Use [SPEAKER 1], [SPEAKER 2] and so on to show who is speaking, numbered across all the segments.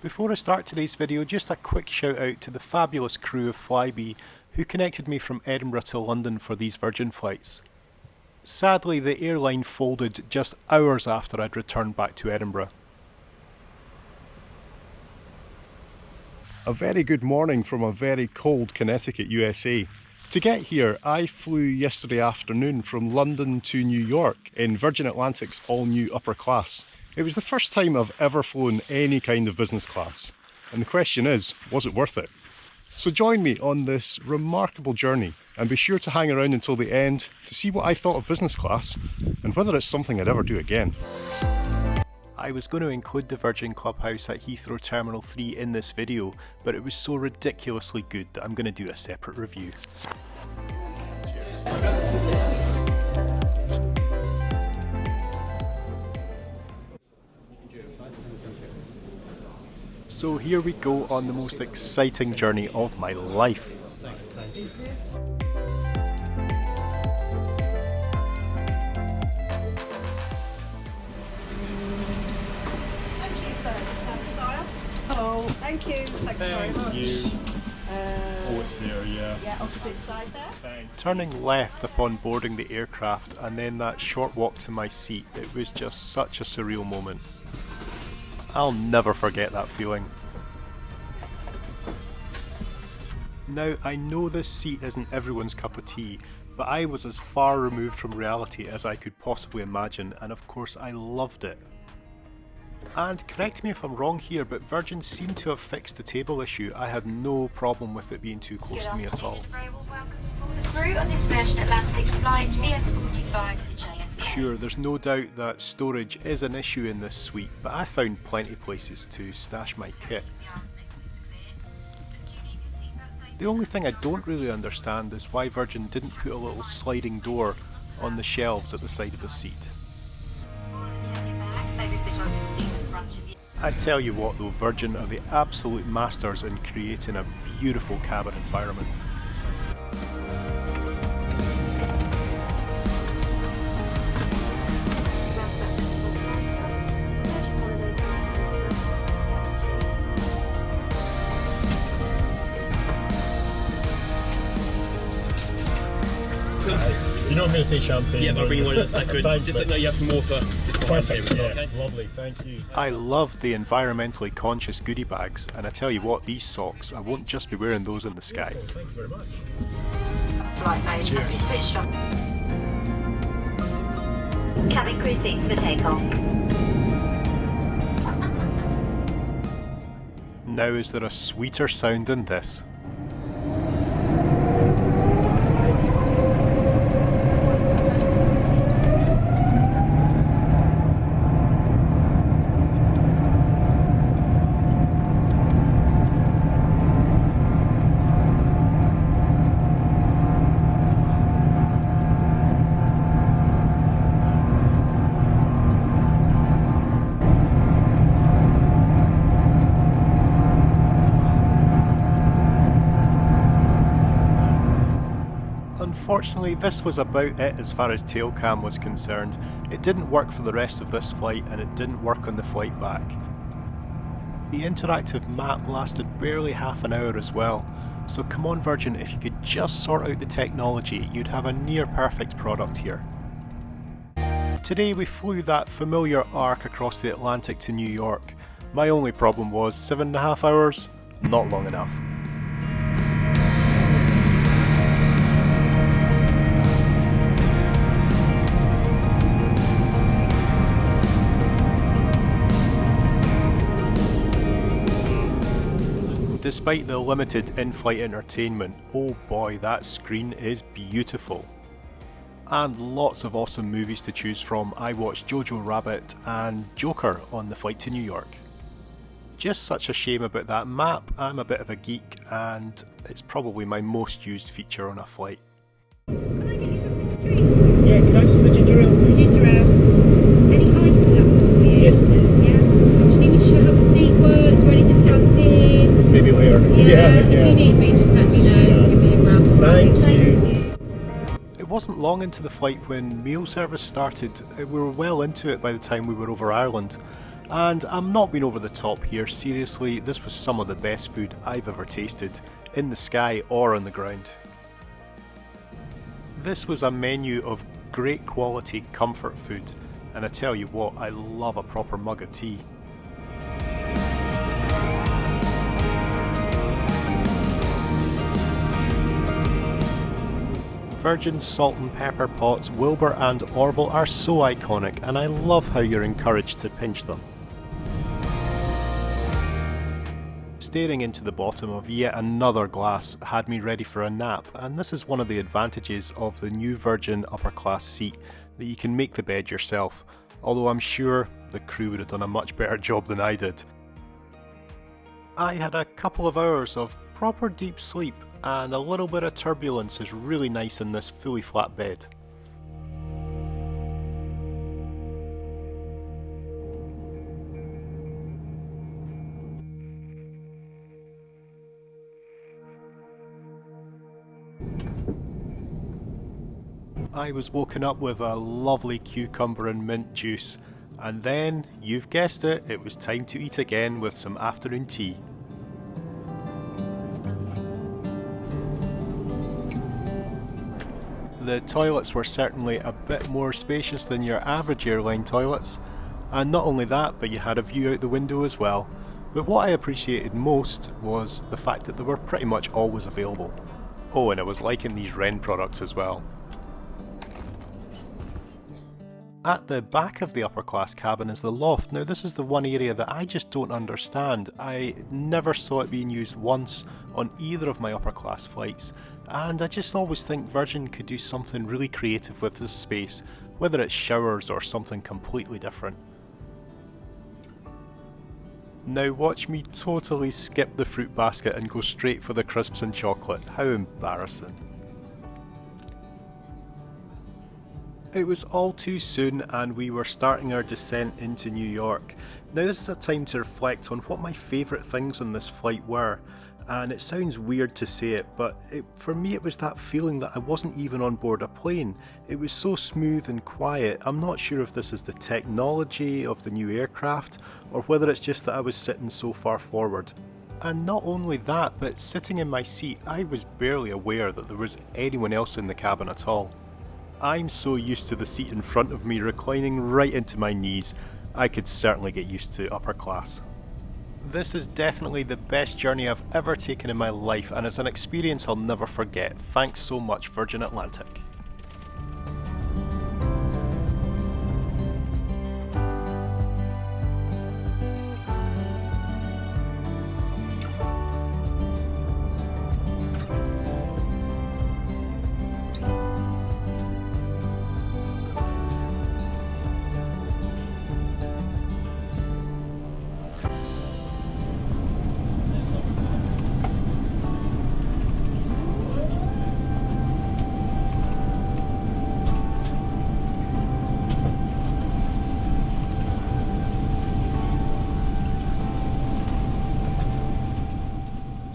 [SPEAKER 1] Before I start today's video, just a quick shout out to the fabulous crew of Flybe who connected me from Edinburgh to London for these Virgin flights. Sadly, the airline folded just hours after I'd returned back to Edinburgh. A very good morning from a very cold Connecticut, USA. To get here, I flew yesterday afternoon from London to New York in Virgin Atlantic's all-new Upper Class. It was the first time I've ever flown any kind of business class, and the question is, was it worth it? So join me on this remarkable journey and be sure to hang around until the end to see what I thought of business class and whether it's something I'd ever do again. I was going to include the Virgin Clubhouse at Heathrow Terminal 3 in this video, but it was so ridiculously good that I'm going to do a separate review. So here we go on the most exciting journey of my life.
[SPEAKER 2] Hello. Thank you. Thanks very much.
[SPEAKER 1] Thank you. Oh, it's there, yeah.
[SPEAKER 2] Yeah, opposite side there.
[SPEAKER 1] Thanks. Turning left upon boarding the aircraft and then that short walk to my seat, it was just such a surreal moment. I'll never forget that feeling. Now, I know this seat isn't everyone's cup of tea, but I was as far removed from reality as I could possibly imagine, and of course I loved it. And correct me if I'm wrong here, but Virgin seemed to have fixed the table issue. I had no problem with it being too close to me at all.
[SPEAKER 3] Welcome to the crew on this Virgin Atlantic flight VS45 to JFK.
[SPEAKER 1] Sure, there's no doubt that storage is an issue in this suite, but I found plenty of places to stash my kit. The only thing I don't really understand is why Virgin didn't put a little sliding door on the shelves at the side of the seat. I tell you what though, Virgin are the absolute masters in creating a beautiful cabin environment.
[SPEAKER 4] You know I'm going to say champagne.
[SPEAKER 5] Yeah, I'll bring you one in a second.
[SPEAKER 4] Thanks,
[SPEAKER 5] just know you have some water.
[SPEAKER 4] Perfect, yeah,
[SPEAKER 5] okay?
[SPEAKER 4] lovely, thank you.
[SPEAKER 1] I love the environmentally conscious goodie bags, and I tell you what, these socks, I won't just be wearing those in the sky.
[SPEAKER 4] Thank you very much.
[SPEAKER 3] Right, mate,
[SPEAKER 1] Cheers.
[SPEAKER 3] as we switched on. Cabin crew seats for takeoff.
[SPEAKER 1] Now is there a sweeter sound than this? Unfortunately, this was about it as far as tail cam was concerned. It didn't work for the rest of this flight and it didn't work on the flight back. The interactive map lasted barely half an hour as well, so come on Virgin, if you could just sort out the technology, you'd have a near perfect product here. Today we flew that familiar arc across the Atlantic to New York. My only problem was 7.5 hours, not long enough. Despite the limited in-flight entertainment, oh boy, that screen is beautiful. And lots of awesome movies to choose from. I watched Jojo Rabbit and Joker on the flight to New York. Just such a shame about that map. I'm a bit of a geek and it's probably my most used feature on a flight.
[SPEAKER 2] Can I get you something to drink?
[SPEAKER 4] Yeah, can I just have a ginger ale, please?
[SPEAKER 2] Ginger ale. Any ice for you?
[SPEAKER 4] Yes, please.
[SPEAKER 2] Yeah. Do you need me to show how the seat works or anything plugs in?
[SPEAKER 4] Maybe later.
[SPEAKER 2] Yeah. If you need me, just let me know. Just give me a grab.
[SPEAKER 4] Thank you.
[SPEAKER 1] It wasn't long into the flight when meal service started. We were well into it by the time we were over Ireland. And I'm not being over the top here, seriously, this was some of the best food I've ever tasted, in the sky or on the ground. This was a menu of great quality comfort food, and I tell you what, I love a proper mug of tea. Virgin salt and pepper pots, Wilbur and Orville are so iconic, and I love how you're encouraged to pinch them. Staring into the bottom of yet another glass had me ready for a nap, and this is one of the advantages of the new Virgin Upper Class seat, that you can make the bed yourself, although I'm sure the crew would have done a much better job than I did. I had a couple of hours of proper deep sleep, and a little bit of turbulence is really nice in this fully flat bed. I was woken up with a lovely cucumber and mint juice, and then, you've guessed it, it was time to eat again with some afternoon tea. The toilets were certainly a bit more spacious than your average airline toilets, and not only that, but you had a view out the window as well. But what I appreciated most was the fact that they were pretty much always available. Oh, and I was liking these Wren products as well. At the back of the upper class cabin is the loft. Now this is the one area that I just don't understand. I never saw it being used once on either of my upper class flights, and I just always think Virgin could do something really creative with this space, whether it's showers or something completely different. Now watch me totally skip the fruit basket and go straight for the crisps and chocolate. How embarrassing. It was all too soon and we were starting our descent into New York. Now this is a time to reflect on what my favourite things on this flight were, and it sounds weird to say it, but for me it was that feeling that I wasn't even on board a plane. It was so smooth and quiet. I'm not sure if this is the technology of the new aircraft or whether it's just that I was sitting so far forward. And not only that, but sitting in my seat I was barely aware that there was anyone else in the cabin at all. I'm so used to the seat in front of me reclining right into my knees, I could certainly get used to upper class. This is definitely the best journey I've ever taken in my life, and it's an experience I'll never forget. Thanks so much, Virgin Atlantic.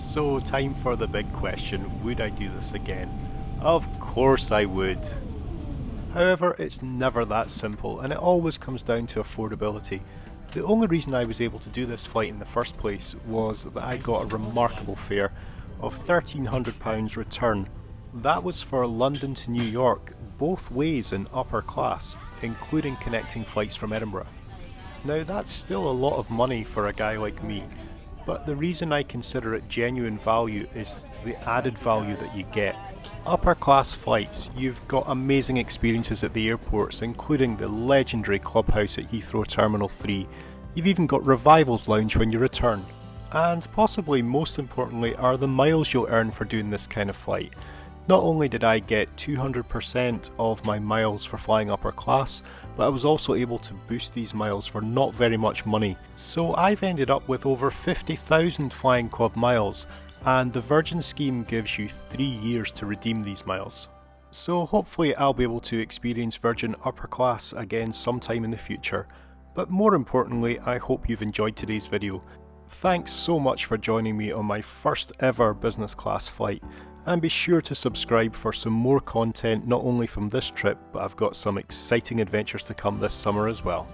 [SPEAKER 1] So, time for the big question, would I do this again? Of course I would. However, it's never that simple, and it always comes down to affordability. The only reason I was able to do this flight in the first place was that I got a remarkable fare of £1,300 return. That was for London to New York, both ways in upper class, including connecting flights from Edinburgh. Now that's still a lot of money for a guy like me, but the reason I consider it genuine value is the added value that you get. Upper class flights, you've got amazing experiences at the airports, including the legendary clubhouse at Heathrow Terminal 3. You've even got Revival's Lounge when you return. And possibly most importantly are the miles you'll earn for doing this kind of flight. Not only did I get 200% of my miles for flying upper class, but I was also able to boost these miles for not very much money. So I've ended up with over 50,000 Flying Club miles, and the Virgin scheme gives you 3 years to redeem these miles. So hopefully I'll be able to experience Virgin upper class again sometime in the future. But more importantly, I hope you've enjoyed today's video. Thanks so much for joining me on my first ever business class flight, and be sure to subscribe for some more content not only from this trip, but I've got some exciting adventures to come this summer as well.